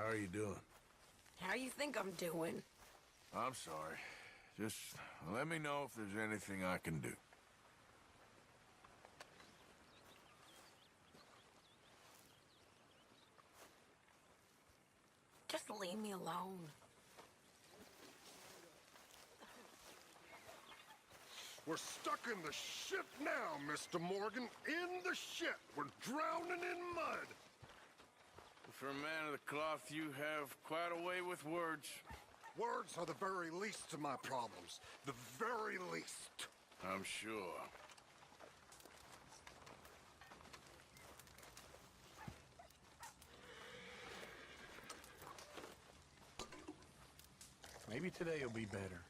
How are you doing? How you think I'm doing? I'm sorry. Just let me know if there's anything I can do. Just leave me alone. We're stuck in the shit now, Mr. Morgan. In the shit. We're drowning in mud. For a man of the cloth, you have quite a way with words. Words are the very least of my problems. The very least. I'm sure. Maybe today will be better.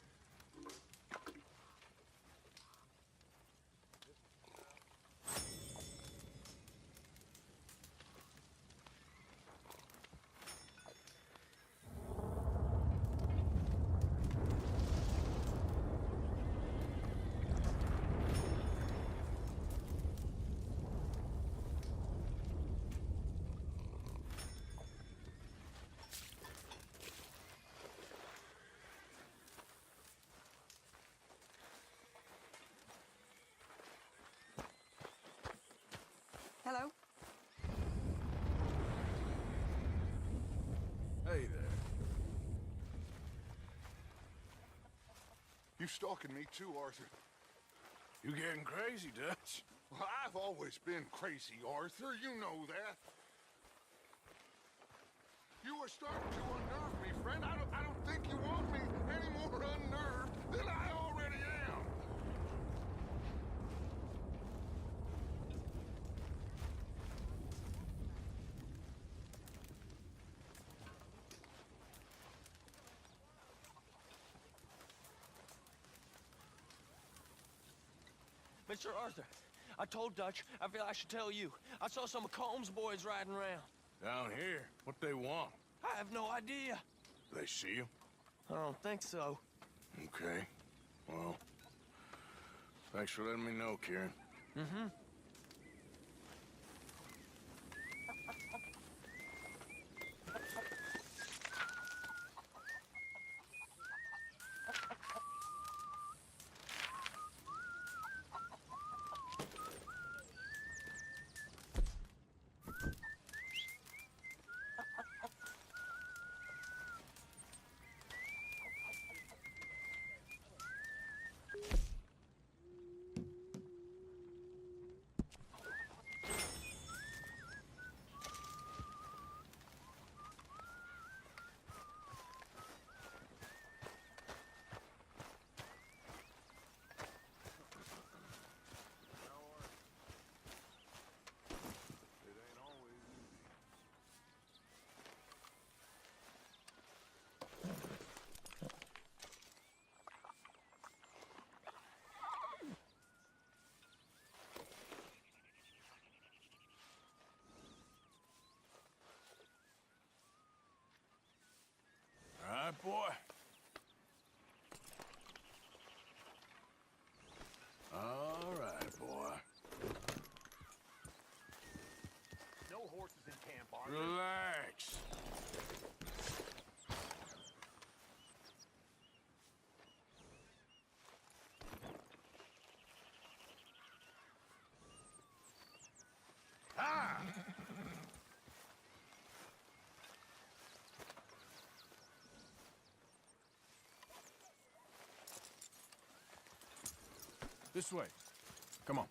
Hello? Hey there. You stalking me too, Arthur? You getting crazy, Dutch? Well, I've always been crazy, Arthur. You know that. You are starting to unnerve me, friend. I don't think you want me any more unnerved than I already am. Mr. Arthur, I told Dutch I feel I should tell you. I saw some of Combs' boys riding around. Down here? What they want? I have no idea. They see you? I don't think so. Okay. Well, thanks for letting me know, Kieran. Mm-hmm. All right, boy. All right, boy. No horses in camp, Arthur. Relax. Ah! This way. Come on.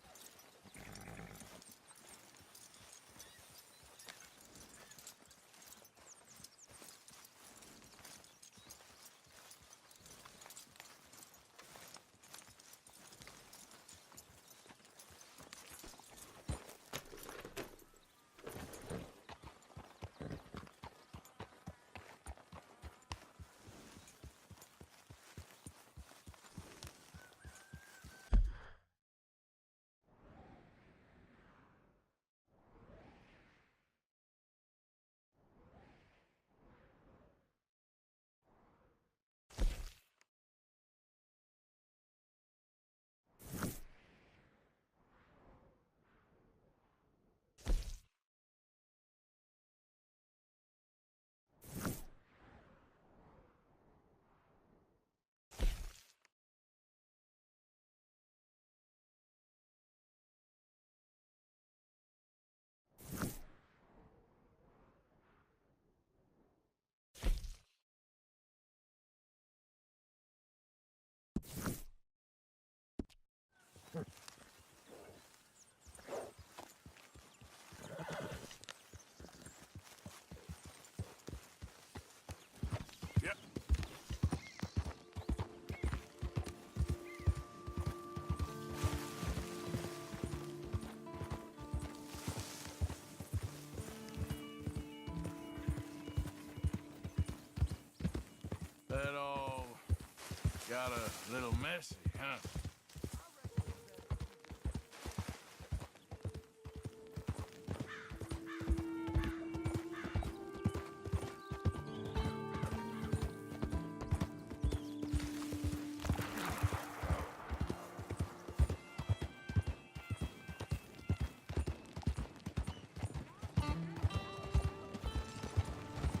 Got a little messy, huh?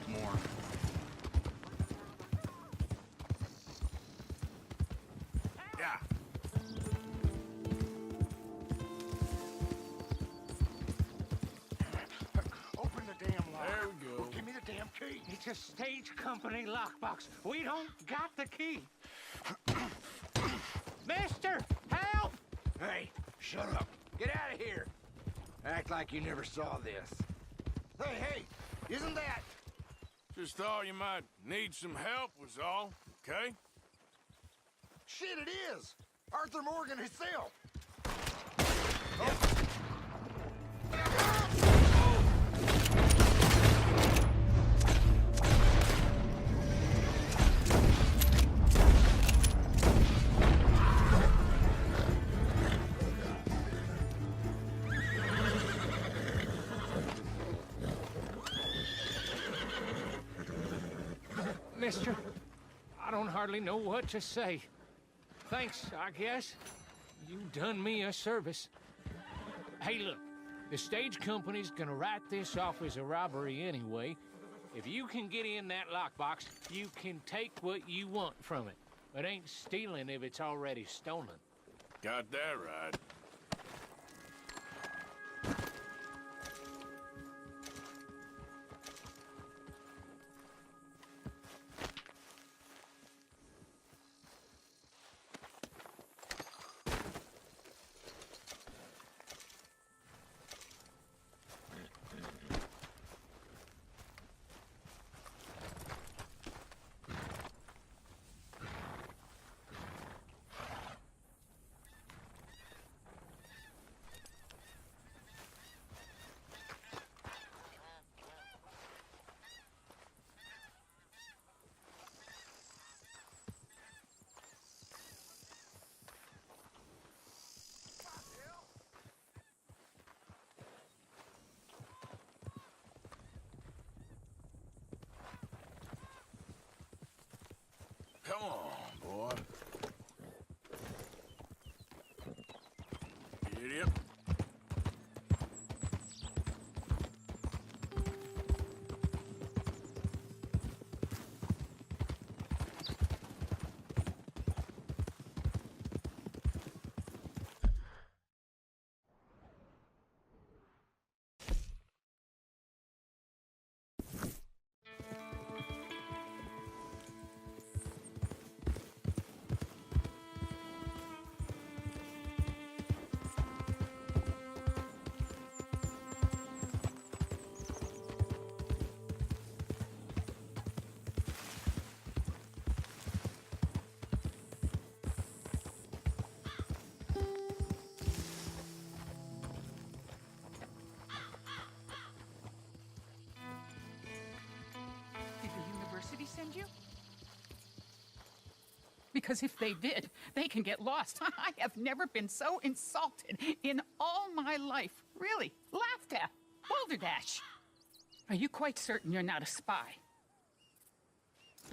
More. Yeah. Open the damn lock. There we go. Give me the damn key. It's a stage company lockbox. We don't got the key. Mister, help! Hey, shut up. Get out of here. Act like you never saw this. Hey, isn't that... Just thought you might need some help was all, okay? Shit, it is! Arthur Morgan himself! Mister, I don't hardly know what to say. Thanks, I guess. You done me a service. Hey, look, the stage company's gonna write this off as a robbery anyway. If you can get in that lockbox, you can take what you want from it. It ain't stealing if it's already stolen. Got that right. Come on, boy. Idiot. Did the university send you? Because if they did, they can get lost. I have never been so insulted in all my life. Really, laughed at. Balderdash. Are you quite certain you're not a spy?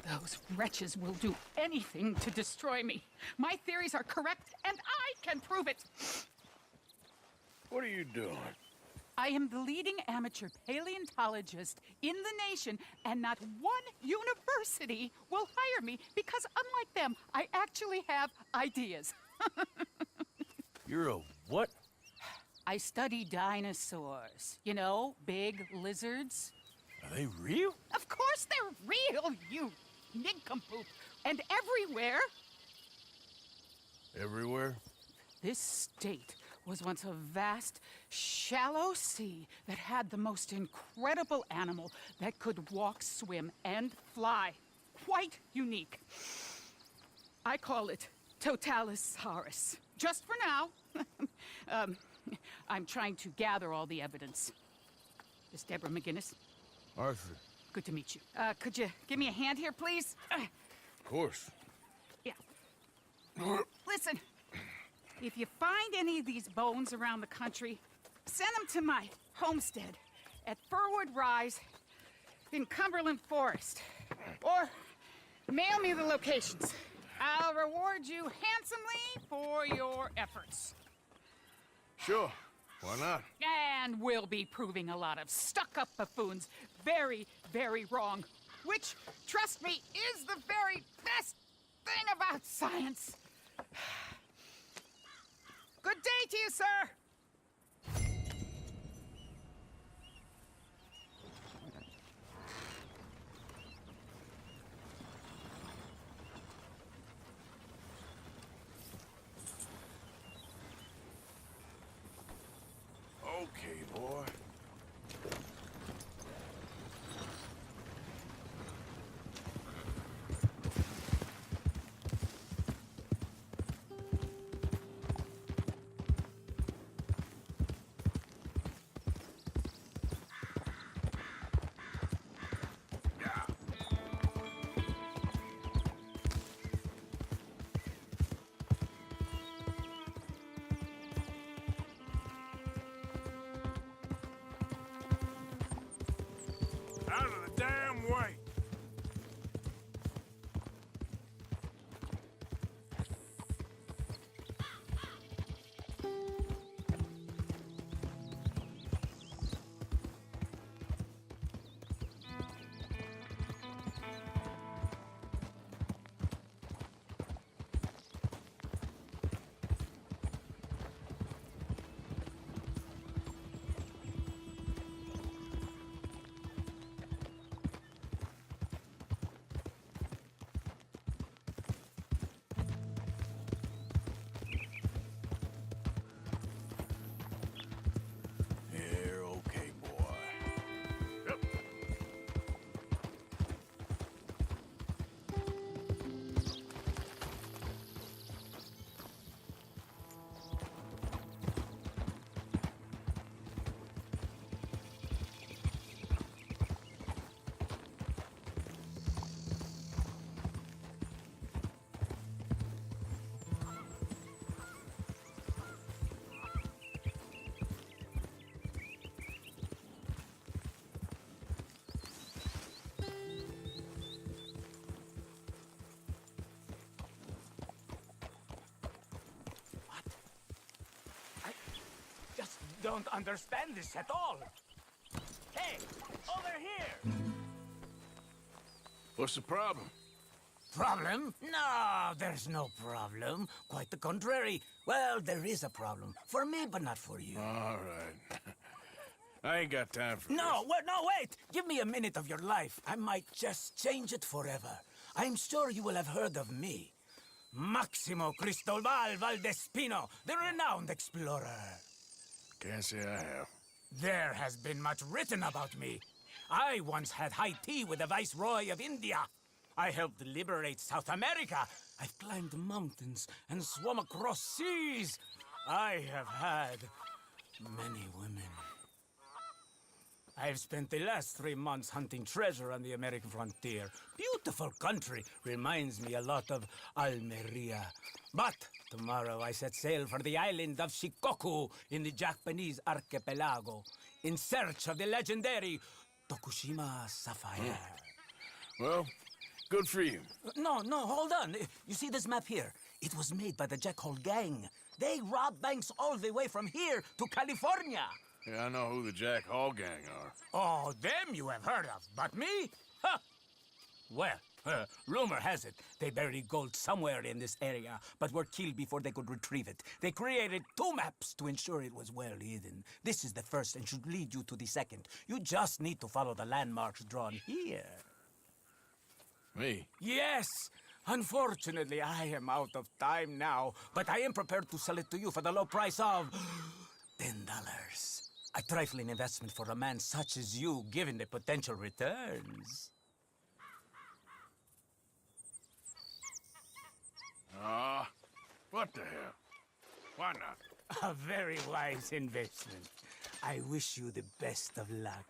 Those wretches will do anything to destroy me. My theories are correct, and I can prove it. What are you doing? I am the leading amateur paleontologist in the nation, and not one university will hire me because, unlike them, I actually have ideas. You're a what? I study dinosaurs. You know, big lizards. Are they real? Of course they're real, you nincompoop. And everywhere, Everywhere? this state was once a vast, shallow sea that had the most incredible animal that could walk, swim, and fly. Quite unique. I call it Totalisaurus. Just for now. I'm trying to gather all the evidence. Miss Deborah McGinnis, Arthur. good to meet you. Could you give me a hand here, please? Of course. Yeah. Listen, if you find any of these bones around the country, send them to my homestead at Furwood Rise in Cumberland Forest. Or mail me the locations. I'll reward you handsomely for your efforts. Sure. Why not? And we'll be proving a lot of stuck-up buffoons very, very wrong. Which, trust me, is the very best thing about science. Good day to you, sir! Okay, boy. Out of the damn way! You're okay, boy. Yep. Just don't understand this at all. Hey, over here! What's the problem? Problem? No, there's no problem. Quite the contrary. Well, there is a problem. For me, but not for you. All right. I ain't got time for No, wait! Give me a minute of your life. I might just change it forever. I'm sure you will have heard of me. Maximo Cristobal Valdespino, the renowned explorer. this. Can't say I have. There has been much written about me. I once had high tea with the Viceroy of India. I helped liberate South America. I've climbed mountains and swum across seas. I have had many women. I've spent the last 3 months hunting treasure on the American frontier. Beautiful country. Reminds me a lot of Almeria. But tomorrow I set sail for the island of Shikoku in the Japanese archipelago in search of the legendary Tokushima Sapphire. Well, good for you. No, hold on. You see this map here? It was made by the Jack Hall gang. They rob banks all the way from here to California. Yeah, I know who the Jack Hall gang are. Oh, them you have heard of, but me? Huh. Well, rumor has it they buried gold somewhere in this area, but were killed before they could retrieve it. They created 2 maps to ensure it was well hidden. This is the first and should lead you to the second. You just need to follow the landmarks drawn here. Me? Yes! Unfortunately, I am out of time now, but I am prepared to sell it to you for the low price of $10. A trifling investment for a man such as you, given the potential returns. What the hell? Why not? A very wise investment. I wish you the best of luck.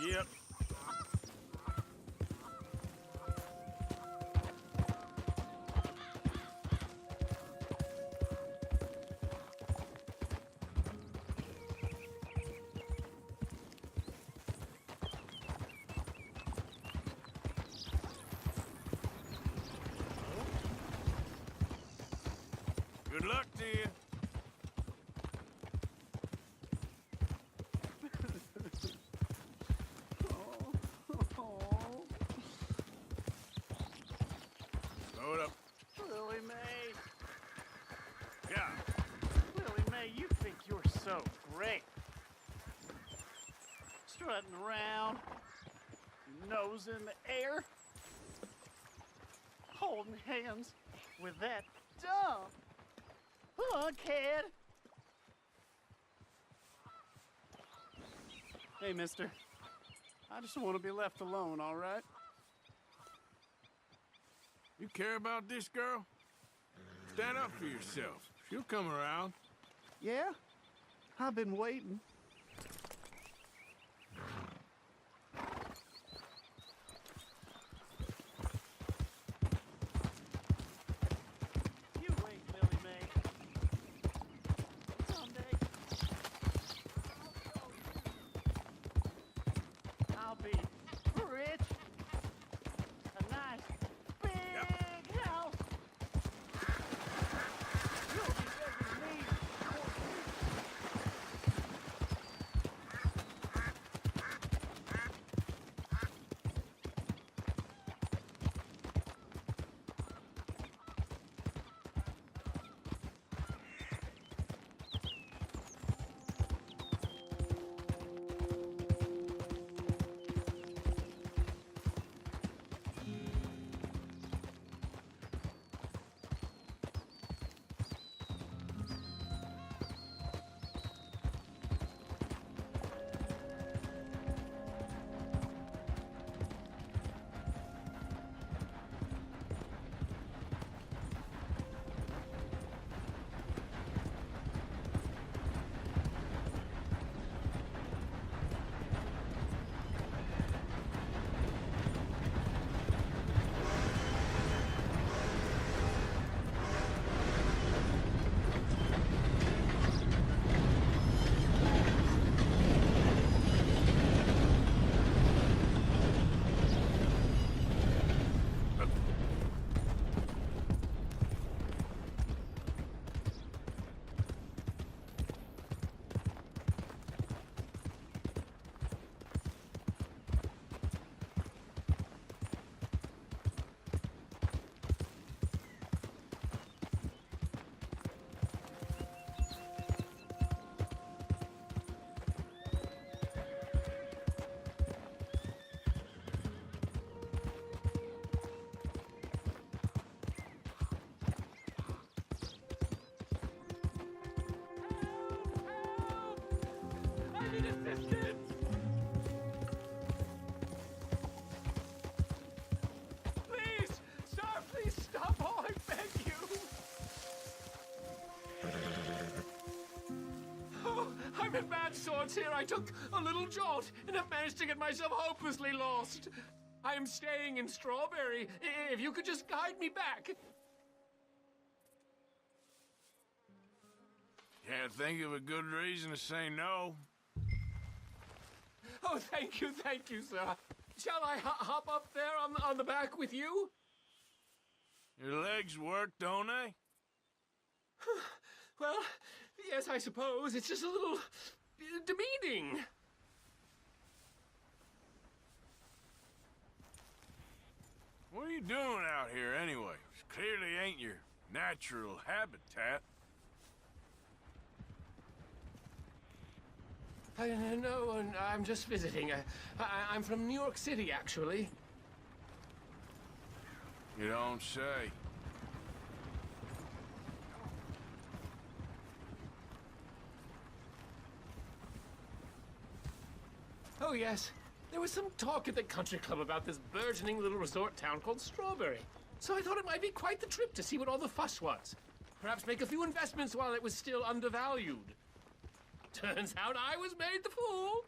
Yep. Good luck to you. Slow it up. Lily Mae, Yeah. Lily Mae, you think you're so great. Strutting around, nose in the air, holding hands with that dumb fuckhead. Hey, mister. I just want to be left alone, all right? You care about this girl? Stand up for yourself. She'll come around. Yeah? I've been waiting. You wait, Lily Mae. Someday, I'll be rich. A nice big house. You'll be begging me for Please! Sir, please stop! Oh, I beg you! Oh, I'm in bad sorts here. I took a little jolt and have managed to get myself hopelessly lost. I am staying in Strawberry. If you could just guide me back. Can't think of a good reason to say no. Oh, thank you, sir. Shall I hop up there on the back with you? Your legs work, don't they? Well, yes, I suppose. It's just a little demeaning. What are you doing out here anyway? It clearly ain't your natural habitat. No, I'm just visiting. I'm from New York City, actually. You don't say. Oh, yes. There was some talk at the country club about this burgeoning little resort town called Strawberry. So I thought it might be quite the trip to see what all the fuss was. Perhaps make a few investments while it was still undervalued. Turns out I was made the fool.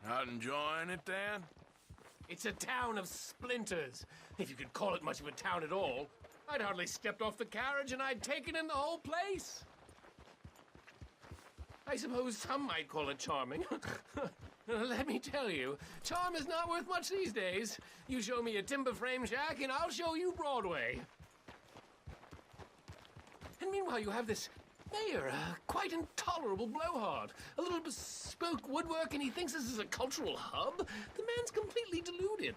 Not enjoying it, Dan? It's a town of splinters, if you could call it much of a town at all. I'd hardly stepped off the carriage and I'd taken in the whole place. I suppose some might call it charming. Let me tell you, charm is not worth much these days. You show me a timber frame shack and I'll show you Broadway. And meanwhile, you have this mayor, a quite intolerable blowhard. A little bespoke woodwork, and he thinks this is a cultural hub? The man's completely deluded.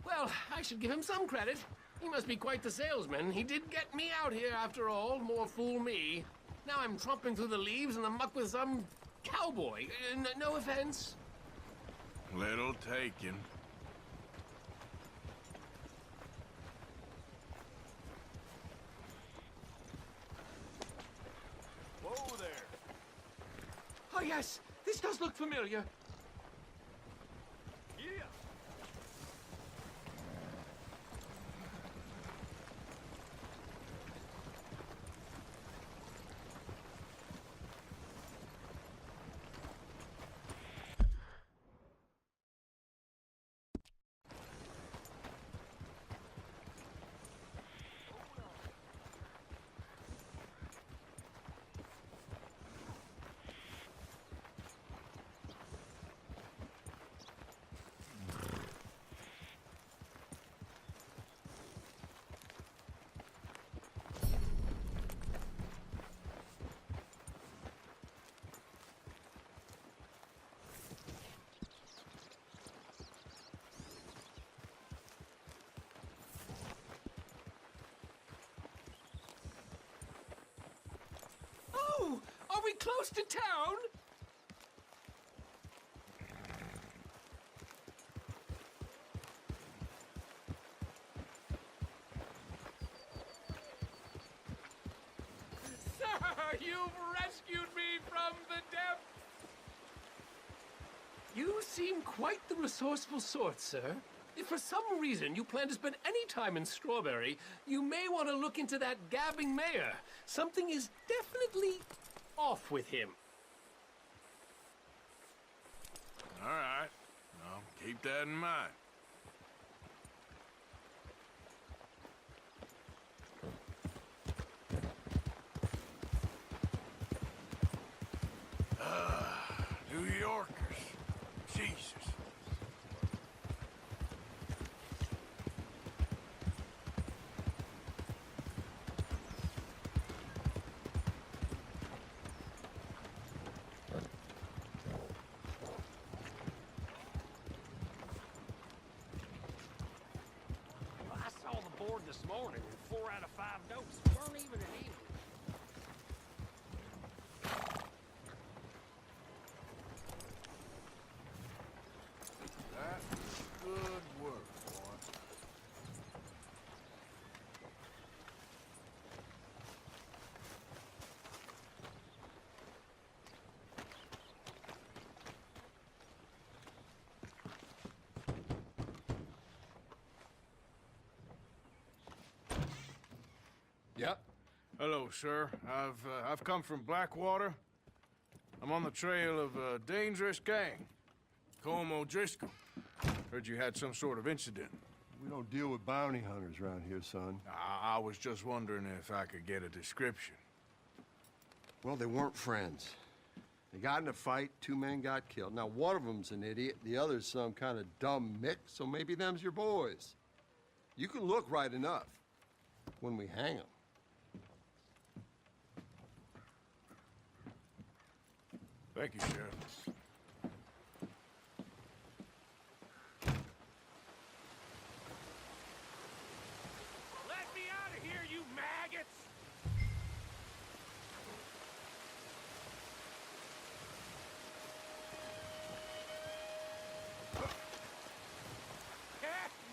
Well, I should give him some credit. He must be quite the salesman. He did get me out here after all. More fool me. Now I'm tromping through the leaves and the muck with some cowboy. No offense. Little taken. Whoa there. Oh, yes. This does look familiar. Yeah. Oh, are we close to town? Sir, you've rescued me from the depths. You seem quite the resourceful sort, sir. If for some reason you plan to spend any time in Strawberry, you may want to look into that gabbing mayor. Something is definitely off with him. All right. I'll keep that in mind. New Yorkers. Jesus. I saw the board this morning, and 4 out of 5 notes weren't even in English. That's good work, boy. Yep. Hello, sir. I've come from Blackwater. I'm on the trail of a dangerous gang. Colm O'Driscoll. Heard you had some sort of incident. We don't deal with bounty hunters around here, son. I was just wondering if I could get a description. Well, they weren't friends. They got in a fight, 2 men got killed. Now, one of them's an idiot, the other's some kind of dumb mick, so maybe them's your boys. You can look right enough when we hang them. Thank you, Sheriff. Let me out of here, you maggots!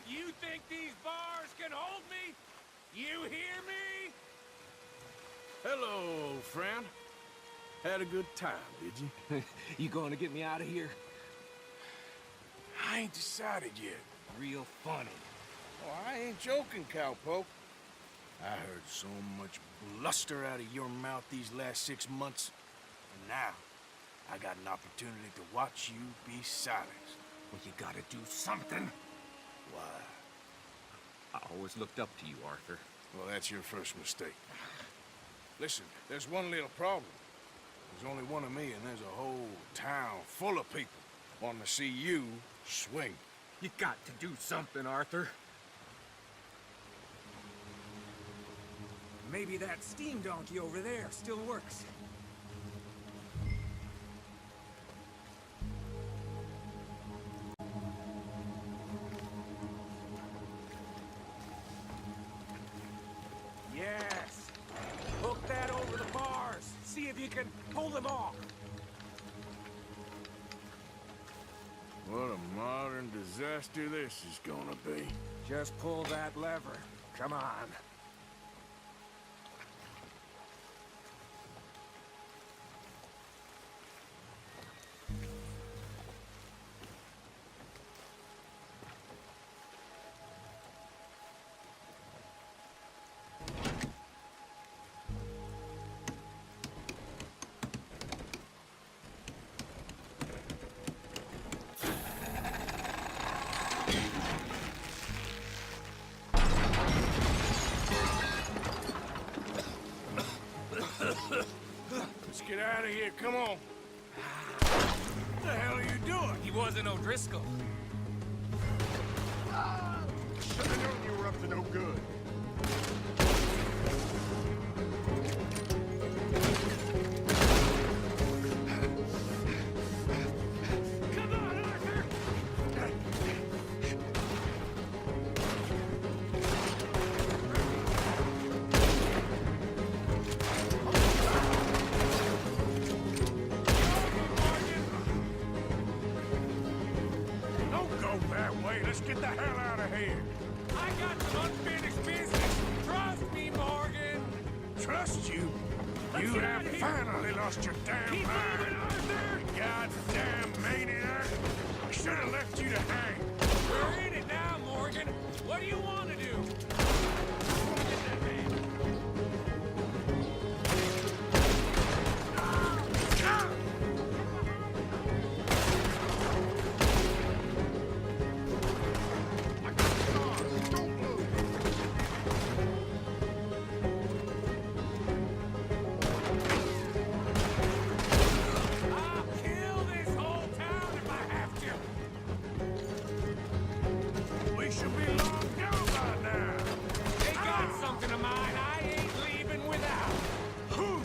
You think these bars can hold me? You hear me? Hello, friend. Had a good time, did you? You going to get me out of here? I ain't decided yet. Real funny. Oh, I ain't joking, cowpoke. I heard so much bluster out of your mouth these last 6 months. And now, I got an opportunity to watch you be silenced. Well, you gotta do something. Why? I always looked up to you, Arthur. Well, that's your first mistake. Listen, there's one little problem. There's only one of me, and there's a whole town full of people wanting to see you swing. You got to do something, Arthur. Maybe that steam donkey over there still works. Yes! Hook that over the bars. See if you can pull them off. What a modern disaster this is gonna be. Just pull that lever. Come on. Let's get out of here, come on. What the hell are you doing? He wasn't O'Driscoll. Should've known you were up to no good. Come on, Arthur! Don't go that way. Let's get the hell out of here. I got some unfinished business. Trust me, Morgan. Trust you? Let's You get have out of here. finally lost your damn Keep mind. moving, Arthur. Goddamn maniac. I should have left you to hang. We're in it now, Morgan. What do you want to do? Get that man. I'll kill this whole town if I have to. We should be long gone by now. They got something of mine I ain't leaving without. Oh,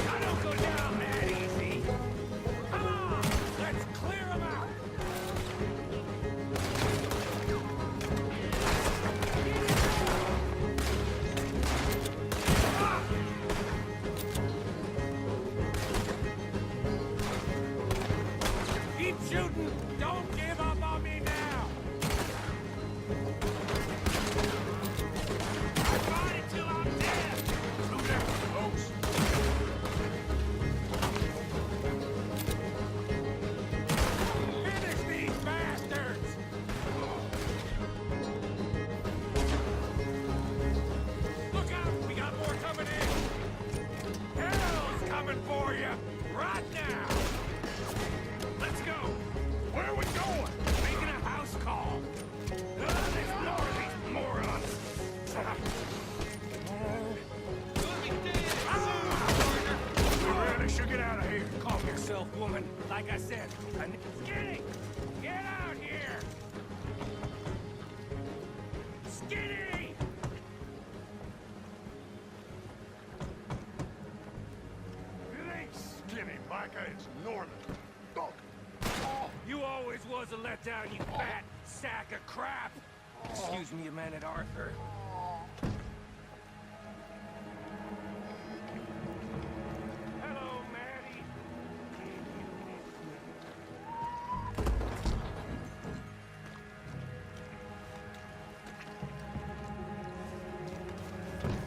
I don't go down that easy. Come on, let's clear 'em out. Keep shooting. Don't give up on me now. I fight it till I'm dead. Slow down, folks. Finish these bastards. Look out! We got more coming in. Hell's coming for you right now. Let's go. Where are we going? Making a house call. There's more of these morons. We really should get out of here. Calm yourself, woman. Like I said, Skinny! Get out here! Skinny! It ain't Skinny, Micah. It's Norman. Look. You always was a letdown, you fat sack of crap! Excuse me a minute, Arthur. Hello, Maddie.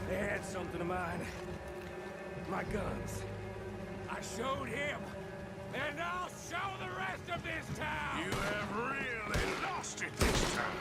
They had something of mine. My guns. I showed him, and I'll show the rest of this town! You have really lost it this time.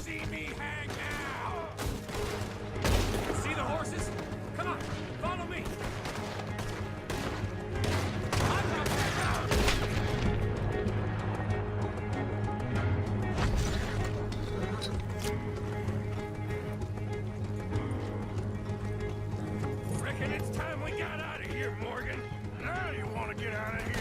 see me hang now! See the horses? Come on, follow me! I'm not back out! Reckon it's time we got out of here, Morgan. Now you want to get out of here?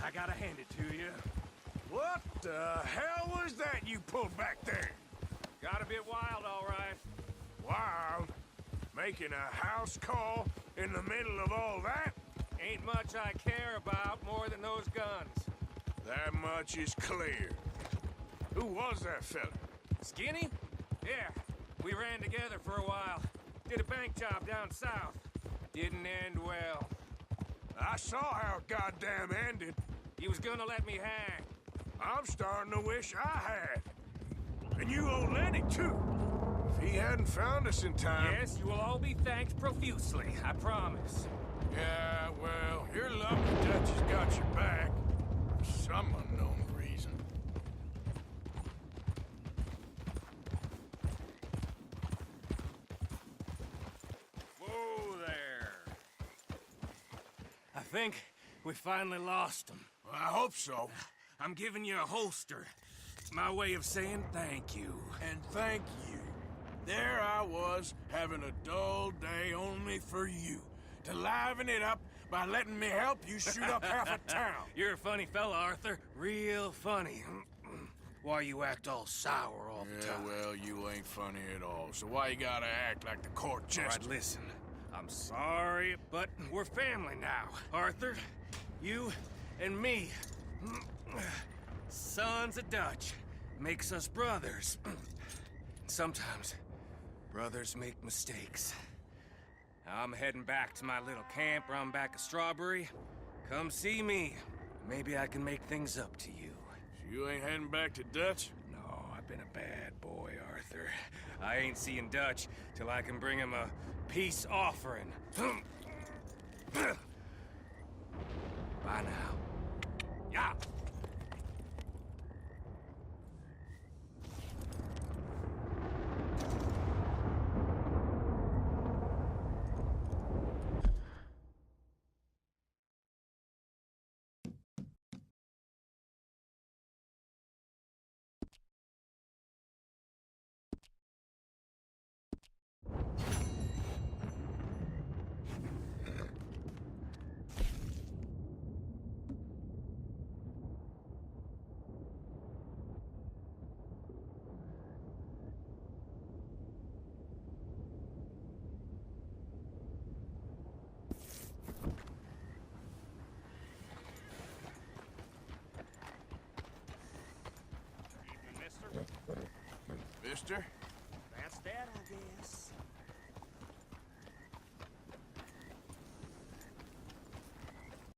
I gotta hand it to you. What the hell was that you pulled back there? Got a bit wild, all right. Wild? Making a house call in the middle of all that? Ain't much I care about more than those guns. That much is clear. Who was that fella? Skinny? Yeah, we ran together for a while. Did a bank job down south. Didn't end well. I saw how it goddamn ended. He was gonna let me hang. I'm starting to wish I had. And you owe Lenny, too. If he hadn't found us in time... Yes, you will all be thanked profusely, I promise. Yeah, well, you're lucky Dutch has got your back. For some unknown reason. Whoa there. I think we finally lost him. Well, I hope so. I'm giving you a holster. It's my way of saying thank you. And thank you. There I was, having a dull day only for you. To liven it up by letting me help you shoot up half a town. You're a funny fella, Arthur. Real funny. Why you act all sour all the time? Yeah, well, you ain't funny at all. So why you gotta act like the court jester? All right, listen. I'm sorry, but we're family now. Arthur, you and me. Sons of Dutch. Makes us brothers. Sometimes, brothers make mistakes. I'm heading back to my little camp around back of Strawberry. Come see me. Maybe I can make things up to you. So you ain't heading back to Dutch? No, I've been a bad boy, Arthur. I ain't seeing Dutch till I can bring him a peace offering. Bye now. Yeah. Mister?